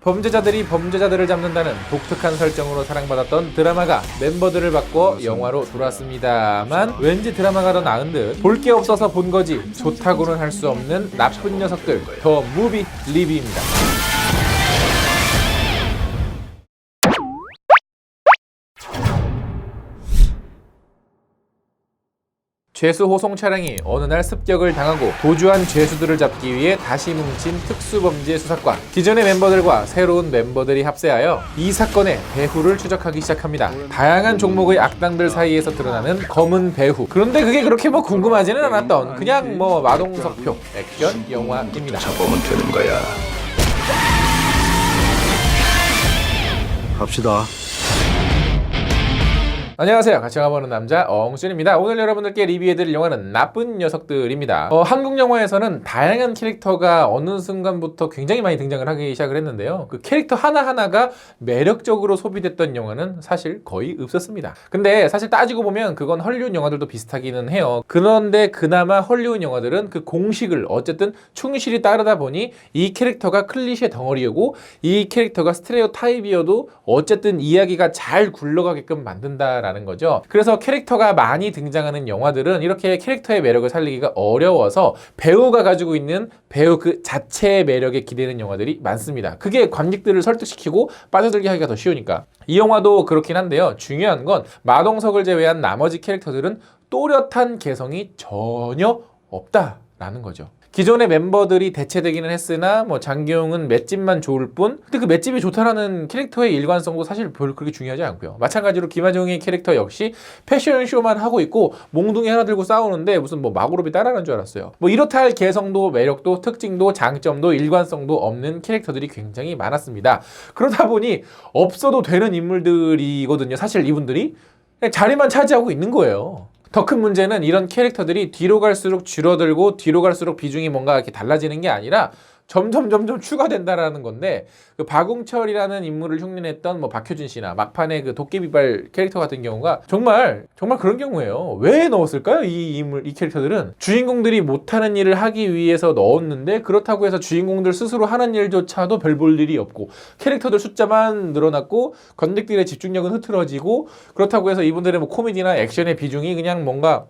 범죄자들이 범죄자들을 잡는다는 독특한 설정으로 사랑받았던 드라마가 멤버들을 바꿔 영화로 돌아왔습니다만 왠지 드라마가 더 나은 듯 볼 게 없어서 본 거지 좋다고는 할 수 없는 나쁜 녀석들 더 무비 리뷰입니다. 죄수 호송 차량이 어느 날 습격을 당하고 도주한 죄수들을 잡기 위해 다시 뭉친 특수범죄 수사관. 기존의 멤버들과 새로운 멤버들이 합세하여 이 사건의 배후를 추적하기 시작합니다. 다양한 종목의 악당들 사이에서 드러나는 검은 배후. 그런데 그게 그렇게 궁금하지는 않았던 그냥 마동석표 액션 영화입니다. 잡으면 되는 거야. 갑시다. 안녕하세요. 같이 가보는 남자 엉순입니다. 오늘 여러분들께 리뷰해드릴 영화는 나쁜 녀석들입니다. 한국 영화에서는 다양한 캐릭터가 어느 순간부터 굉장히 많이 등장을 하기 시작을 했는데요. 그 캐릭터 하나하나가 매력적으로 소비됐던 영화는 사실 거의 없었습니다. 근데 사실 따지고 보면 그건 헐리우드 영화들도 비슷하기는 해요. 그런데 그나마 헐리우드 영화들은 그 공식을 어쨌든 충실히 따르다 보니 이 캐릭터가 클리셰 덩어리이고 이 캐릭터가 스테레오 타입이어도 어쨌든 이야기가 잘 굴러가게끔 만든다 라는 거죠. 그래서 캐릭터가 많이 등장하는 영화들은 이렇게 캐릭터의 매력을 살리기가 어려워서 배우가 가지고 있는 배우 그 자체의 매력에 기대는 영화들이 많습니다. 그게 관객들을 설득시키고 빠져들게 하기가 더 쉬우니까. 이 영화도 그렇긴 한데요. 중요한 건 마동석을 제외한 나머지 캐릭터들은 또렷한 개성이 전혀 없다라는 거죠. 기존의 멤버들이 대체되기는 했으나 장기용은 맷집만 좋을 뿐, 근데 그 맷집이 좋다라는 캐릭터의 일관성도 사실 별로 그렇게 중요하지 않고요. 마찬가지로 김하중의 캐릭터 역시 패션쇼만 하고 있고 몽둥이 하나 들고 싸우는데 무슨 마구로비 따라하는 줄 알았어요. 이렇다 할 개성도 매력도 특징도 장점도 일관성도 없는 캐릭터들이 굉장히 많았습니다. 그러다 보니 없어도 되는 인물들이거든요. 사실 이분들이 그냥 자리만 차지하고 있는 거예요. 더 큰 문제는 이런 캐릭터들이 뒤로 갈수록 줄어들고 뒤로 갈수록 비중이 뭔가 이렇게 달라지는 게 아니라 점점 추가된다라는 건데, 그 박웅철이라는 인물을 흉내냈던 박효준 씨나 막판에 그 도깨비발 캐릭터 같은 경우가 정말 그런 경우예요. 왜 넣었을까요? 이 캐릭터들은 주인공들이 못하는 일을 하기 위해서 넣었는데, 그렇다고 해서 주인공들 스스로 하는 일조차도 별 볼 일이 없고 캐릭터들 숫자만 늘어났고 관객들의 집중력은 흐트러지고, 그렇다고 해서 이분들의 코미디나 액션의 비중이 그냥 뭔가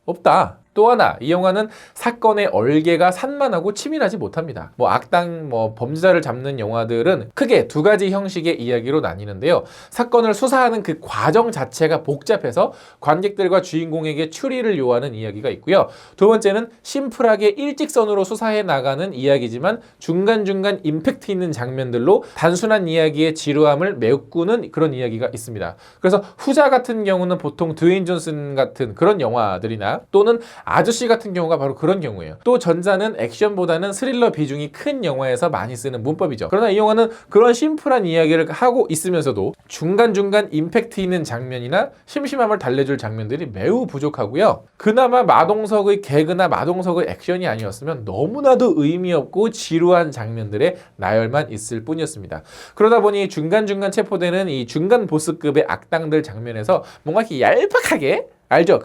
없다. 또 하나, 이 영화는 사건의 얼개가 산만하고 치밀하지 못합니다. 악당, 범죄자를 잡는 영화들은 크게 두 가지 형식의 이야기로 나뉘는데요. 사건을 수사하는 그 과정 자체가 복잡해서 관객들과 주인공에게 추리를 요하는 이야기가 있고요. 두 번째는 심플하게 일직선으로 수사해 나가는 이야기지만 중간중간 임팩트 있는 장면들로 단순한 이야기의 지루함을 메꾸는 그런 이야기가 있습니다. 그래서 후자 같은 경우는 보통 드웨인 존슨 같은 그런 영화들이나 또는 아저씨 같은 경우가 바로 그런 경우예요. 또 전자는 액션보다는 스릴러 비중이 큰 영화에서 많이 쓰는 문법이죠. 그러나 이 영화는 그런 심플한 이야기를 하고 있으면서도 중간중간 임팩트 있는 장면이나 심심함을 달래줄 장면들이 매우 부족하고요. 그나마 마동석의 개그나 마동석의 액션이 아니었으면 너무나도 의미 없고 지루한 장면들의 나열만 있을 뿐이었습니다. 그러다 보니 중간중간 체포되는 이 중간 보스급의 악당들 장면에서 뭔가 이렇게 얄팍하게, 알죠?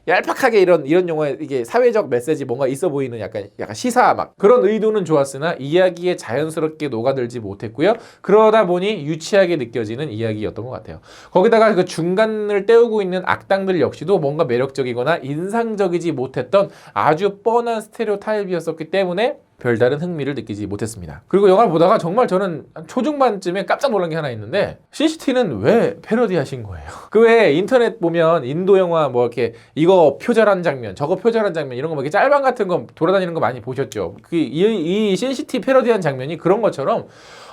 얄팍하게 이런 영화에 이게 사회적 메시지 뭔가 있어 보이는 약간 시사 그런 의도는 좋았으나 이야기에 자연스럽게 녹아들지 못했고요. 그러다 보니 유치하게 느껴지는 이야기였던 것 같아요. 거기다가 그 중간을 때우고 있는 악당들 역시도 뭔가 매력적이거나 인상적이지 못했던 아주 뻔한 스테레오 타입이었었기 때문에 별다른 흥미를 느끼지 못했습니다. 그리고 영화를 보다가 정말 저는 초중반쯤에 깜짝 놀란 게 하나 있는데, 신시티는 왜 패러디하신 거예요? 그 외에 인터넷 보면 인도 영화 이렇게 이거 표절한 장면, 저거 표절한 장면 이런 거 이렇게 짤방 같은 거 돌아다니는 거 많이 보셨죠? 이 신시티 패러디한 장면이 그런 것처럼,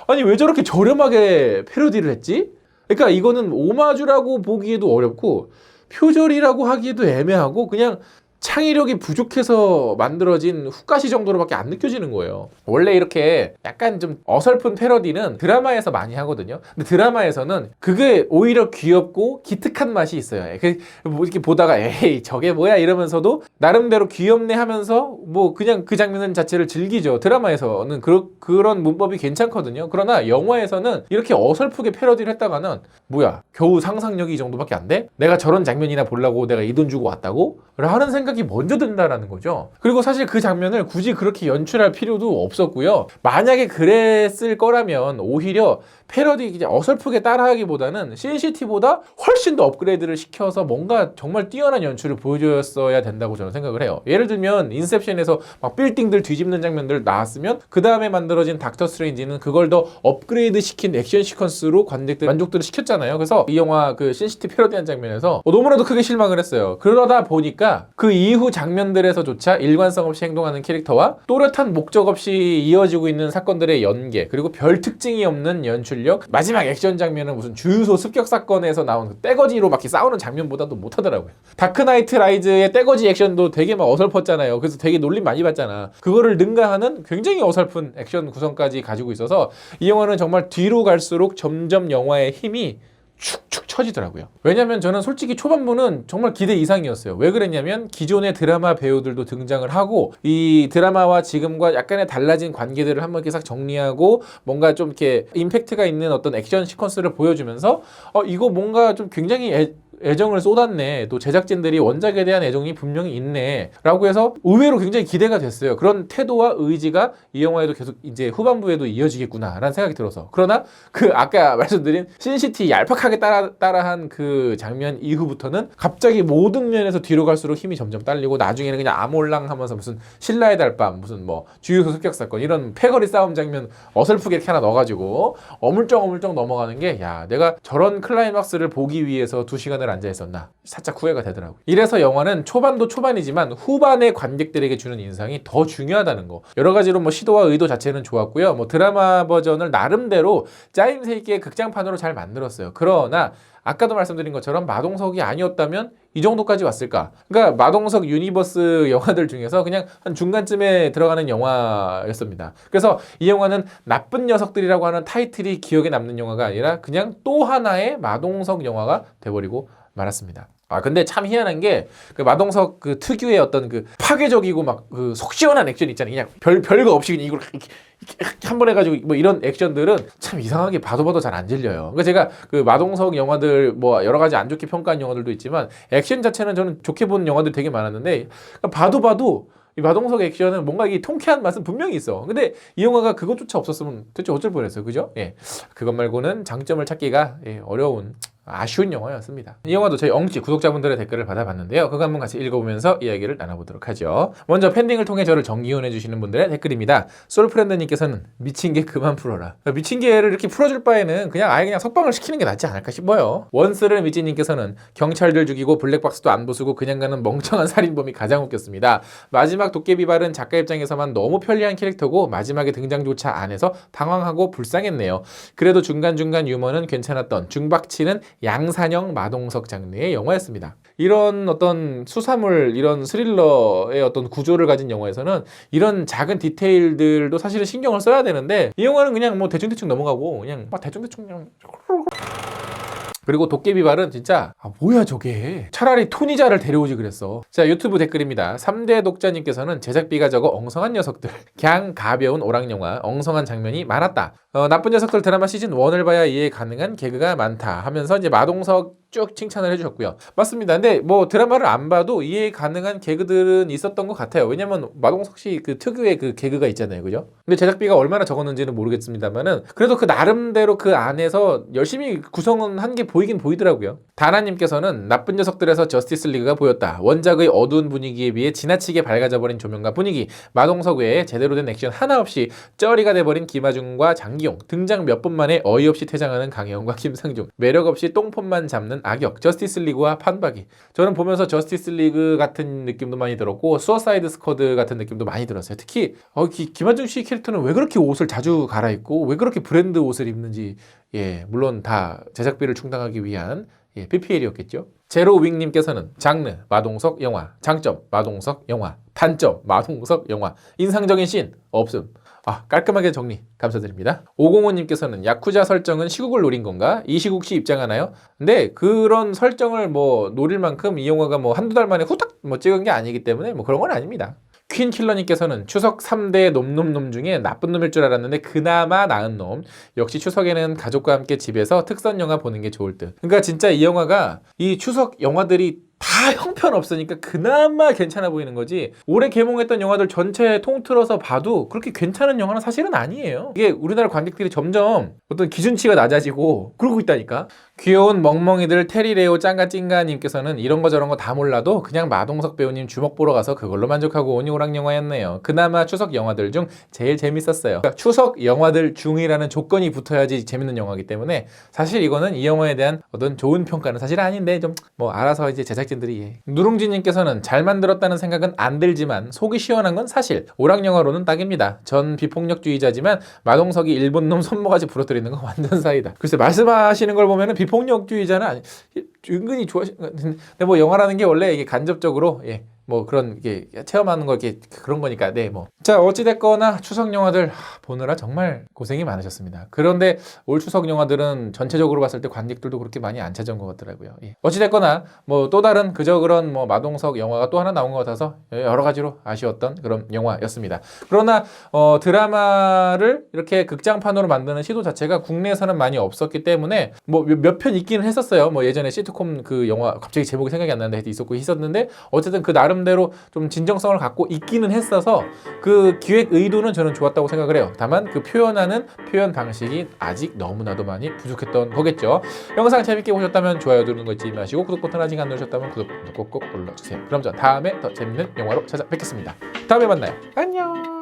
아니 왜 저렇게 저렴하게 패러디를 했지? 그러니까 이거는 오마주라고 보기에도 어렵고 표절이라고 하기에도 애매하고 그냥 창의력이 부족해서 만들어진 훅가시 정도로밖에 안 느껴지는 거예요. 원래 이렇게 약간 좀 어설픈 패러디는 드라마에서 많이 하거든요. 근데 드라마에서는 그게 오히려 귀엽고 기특한 맛이 있어요. 이렇게 보다가 에이 저게 뭐야 이러면서도 나름대로 귀엽네 하면서 그냥 그 장면 자체를 즐기죠. 드라마에서는 그런 문법이 괜찮거든요. 그러나 영화에서는 이렇게 어설프게 패러디를 했다가는 뭐야 겨우 상상력이 이 정도밖에 안 돼? 내가 저런 장면이나 보려고 내가 이 돈 주고 왔다고? 하는 생각 생각이 먼저 든다라는 거죠. 그리고 사실 그 장면을 굳이 그렇게 연출할 필요도 없었고요. 만약에 그랬을 거라면 오히려 패러디 이제 어설프게 따라하기보다는 신시티보다 훨씬 더 업그레이드를 시켜서 뭔가 정말 뛰어난 연출을 보여줬어야 된다고 저는 생각을 해요. 예를 들면 인셉션에서 막 빌딩들 뒤집는 장면들 나왔으면 그 다음에 만들어진 닥터 스트레인지는 그걸 더 업그레이드 시킨 액션 시퀀스로 관객들 만족들을 시켰잖아요. 그래서 이 영화 그 신시티 패러디한 장면에서 너무나도 크게 실망을 했어요. 그러다 보니까 그 이후 장면들에서조차 일관성 없이 행동하는 캐릭터와 또렷한 목적 없이 이어지고 있는 사건들의 연계, 그리고 별 특징이 없는 연출력, 마지막 액션 장면은 무슨 주유소 습격 사건에서 나온 그 떼거지로 막 싸우는 장면보다도 못하더라고요. 다크나이트 라이즈의 떼거지 액션도 되게 막 어설펐잖아요. 그래서 되게 놀림 많이 받잖아. 그거를 능가하는 굉장히 어설픈 액션 구성까지 가지고 있어서 이 영화는 정말 뒤로 갈수록 점점 영화의 힘이 축축 처지더라고요. 왜냐면 저는 솔직히 초반부는 정말 기대 이상이었어요. 왜 그랬냐면 기존의 드라마 배우들도 등장을 하고 이 드라마와 지금과 약간의 달라진 관계들을 한번 이렇게 싹 정리하고 뭔가 좀 이렇게 임팩트가 있는 어떤 액션 시퀀스를 보여주면서 이거 뭔가 좀 굉장히 애정을 쏟았네. 또 제작진들이 원작에 대한 애정이 분명히 있네. 라고 해서 의외로 굉장히 기대가 됐어요. 그런 태도와 의지가 이 영화에도 계속 이제 후반부에도 이어지겠구나 라는 생각이 들어서. 그러나 그 아까 말씀드린 신시티 얄팍하게 따라한 그 장면 이후부터는 갑자기 모든 면에서 뒤로 갈수록 힘이 점점 딸리고 나중에는 그냥 아몰랑 하면서 무슨 신라의 달밤, 무슨 뭐 주유소 습격 사건 이런 패거리 싸움 장면 어설프게 이렇게 하나 넣어가지고 어물쩡 넘어가는 게 야, 내가 저런 클라이막스를 보기 위해서 2시간을 앉아 있었나 살짝 후회가 되더라고요. 이래서 영화는 초반도 초반이지만 후반의 관객들에게 주는 인상이 더 중요하다는 거. 여러 가지로 뭐 시도와 의도 자체는 좋았고요. 뭐 드라마 버전을 나름대로 짜임새 있게 극장판으로 잘 만들었어요. 그러나 아까도 말씀드린 것처럼 마동석이 아니었다면 이 정도까지 왔을까? 그러니까 마동석 유니버스 영화들 중에서 그냥 한 중간쯤에 들어가는 영화였습니다. 그래서 이 영화는 나쁜 녀석들이라고 하는 타이틀이 기억에 남는 영화가 아니라 그냥 또 하나의 마동석 영화가 돼버리고 말았습니다. 근데 참 희한한 게 그 마동석 그 특유의 어떤 그 파괴적이고 막 그 속 시원한 액션 있잖아요. 그냥 별거 없이 그냥 이걸 이렇게 한 번 해가지고 뭐 이런 액션들은 참 이상하게 봐도 잘 안 질려요. 그러니까 제가 그 마동석 영화들 뭐 여러 가지 안 좋게 평가한 영화들도 있지만 액션 자체는 저는 좋게 본 영화들 되게 많았는데 봐도 이 마동석 액션은 뭔가 이게 통쾌한 맛은 분명히 있어. 근데 이 영화가 그것조차 없었으면 대체 어쩔 뻔했어요. 그죠? 예. 그것 말고는 장점을 찾기가 어려운 아쉬운 영화였습니다. 이 영화도 저희 엉찌 구독자분들의 댓글을 받아봤는데요. 그거 한번 같이 읽어보면서 이야기를 나눠보도록 하죠. 먼저 팬딩을 통해 저를 정기훈해주시는 분들의 댓글입니다. 솔프렌드님께서는 미친 개 그만 풀어라. 미친 개를 이렇게 풀어줄 바에는 그냥 아예 그냥 석방을 시키는 게 낫지 않을까 싶어요. 원스를 미찌님께서는 경찰들 죽이고 블랙박스도 안 부수고 그냥 가는 멍청한 살인범이 가장 웃겼습니다. 마지막 도깨비발은 작가 입장에서만 너무 편리한 캐릭터고 마지막에 등장조차 안 해서 당황하고 불쌍했네요. 그래도 중간중간 유머는 괜찮았던 중박치는 양산형 마동석 장르의 영화였습니다. 이런 어떤 수사물, 이런 스릴러의 어떤 구조를 가진 영화에서는 이런 작은 디테일들도 사실은 신경을 써야 되는데 이 영화는 그냥 뭐 대충 넘어가고 그냥 막 대충 그냥 그리고 도깨비발은 진짜 뭐야 저게 차라리 토니자를 데려오지 그랬어. 자 유튜브 댓글입니다. 3대 독자님께서는 제작비가 적어 엉성한 녀석들 그냥 가벼운 오락영화 엉성한 장면이 많았다. 나쁜 녀석들 드라마 시즌 1을 봐야 이해 가능한 개그가 많다 하면서 이제 마동석 쭉 칭찬을 해주셨고요. 맞습니다. 근데 뭐 드라마를 안 봐도 이해 가능한 개그들은 있었던 것 같아요. 왜냐면 마동석 씨 그 특유의 그 개그가 있잖아요. 그죠? 근데 제작비가 얼마나 적었는지는 모르겠습니다만은 그래도 그 나름대로 그 안에서 열심히 구성은 한 게 보이긴 보이더라고요. 다나님께서는 나쁜 녀석들에서 저스티스 리그가 보였다. 원작의 어두운 분위기에 비해 지나치게 밝아져버린 조명과 분위기, 마동석 외에 제대로 된 액션 하나 없이 쩌리가 돼버린 김하중과 장기용, 등장 몇 분 만에 어이없이 퇴장하는 강혜원과 김상중, 매력 없이 똥폼만 잡는 악역, 저스티스 리그와 판박이. 저는 보면서 저스티스 리그 같은 느낌도 많이 들었고 수어사이드 스쿼드 같은 느낌도 많이 들었어요. 특히 김하중 씨 캐릭터는 왜 그렇게 옷을 자주 갈아입고 왜 그렇게 브랜드 옷을 입는지 물론 다 제작비를 충당하기 위한 PPL이었겠죠. 제로윙님께서는 장르 마동석 영화, 장점 마동석 영화, 단점 마동석 영화, 인상적인 씬 없음. 깔끔하게 정리 감사드립니다. 505님께서는 야쿠자 설정은 시국을 노린 건가? 이시국 씨 입장하나요? 근데 그런 설정을 뭐 노릴 만큼 이 영화가 뭐 한두 달 만에 후딱 뭐 찍은 게 아니기 때문에 뭐 그런 건 아닙니다. 퀸킬러님께서는 추석 3대 놈 중에 나쁜 놈일 줄 알았는데 그나마 나은 놈. 역시 추석에는 가족과 함께 집에서 특선 영화 보는 게 좋을 듯. 그러니까 진짜 이 영화가 이 추석 영화들이 다 형편없으니까 그나마 괜찮아 보이는 거지, 올해 개봉했던 영화들 전체 통틀어서 봐도 그렇게 괜찮은 영화는 사실은 아니에요. 이게 우리나라 관객들이 점점 어떤 기준치가 낮아지고 그러고 있다니까. 귀여운 멍멍이들 테리레오 짱가찡가님께서는 이런 거 저런 거 다 몰라도 그냥 마동석 배우님 주먹 보러 가서 그걸로 만족하고 온 호랑 영화였네요. 그나마 추석 영화들 중 제일 재밌었어요. 그러니까 추석 영화들 중이라는 조건이 붙어야지 재밌는 영화이기 때문에 사실 이거는 이 영화에 대한 어떤 좋은 평가는 사실 아닌데, 좀 뭐 알아서 이제 제작진들이. 누룽지님께서는 잘 만들었다는 생각은 안 들지만 속이 시원한 건 사실 오락 영화로는 딱입니다. 전 비폭력주의자지만 마동석이 일본 놈 손모가지 부러뜨리는 건 완전 사이다. 글쎄, 말씀하시는 걸 보면은 비폭력주의자는 아니, 은근히 좋아하시는 것 같은데, 근데 뭐 영화라는 게 원래 이게 간접적으로 뭐 그런 게 체험하는 거 이렇게 그런 거니까. 네, 뭐. 자, 어찌됐거나 추석 영화들 보느라 정말 고생이 많으셨습니다. 그런데 올 추석 영화들은 전체적으로 봤을 때 관객들도 그렇게 많이 안 찾아온 것 같더라고요. 어찌됐거나 뭐 또 다른 그저 그런 뭐 마동석 영화가 또 하나 나온 것 같아서 여러 가지로 아쉬웠던 그런 영화였습니다. 그러나 드라마를 이렇게 극장판으로 만드는 시도 자체가 국내에서는 많이 없었기 때문에 뭐 몇 편 있기는 했었어요. 뭐 예전에 시트콤 그 영화 갑자기 제목이 생각이 안 나는데 있었고 있었는데, 어쨌든 그 나름대로 좀 진정성을 갖고 있기는 했어서 그 기획 의도는 저는 좋았다고 생각을 해요. 다만 그 표현하는 표현 방식이 아직 너무나도 많이 부족했던 거겠죠. 영상 재밌게 보셨다면 좋아요 누르는 거 잊지 마시고, 구독 버튼 아직 안 누르셨다면 구독 버튼 꼭꼭 눌러주세요. 그럼 전 다음에 더 재밌는 영화로 찾아뵙겠습니다. 다음에 만나요. 안녕.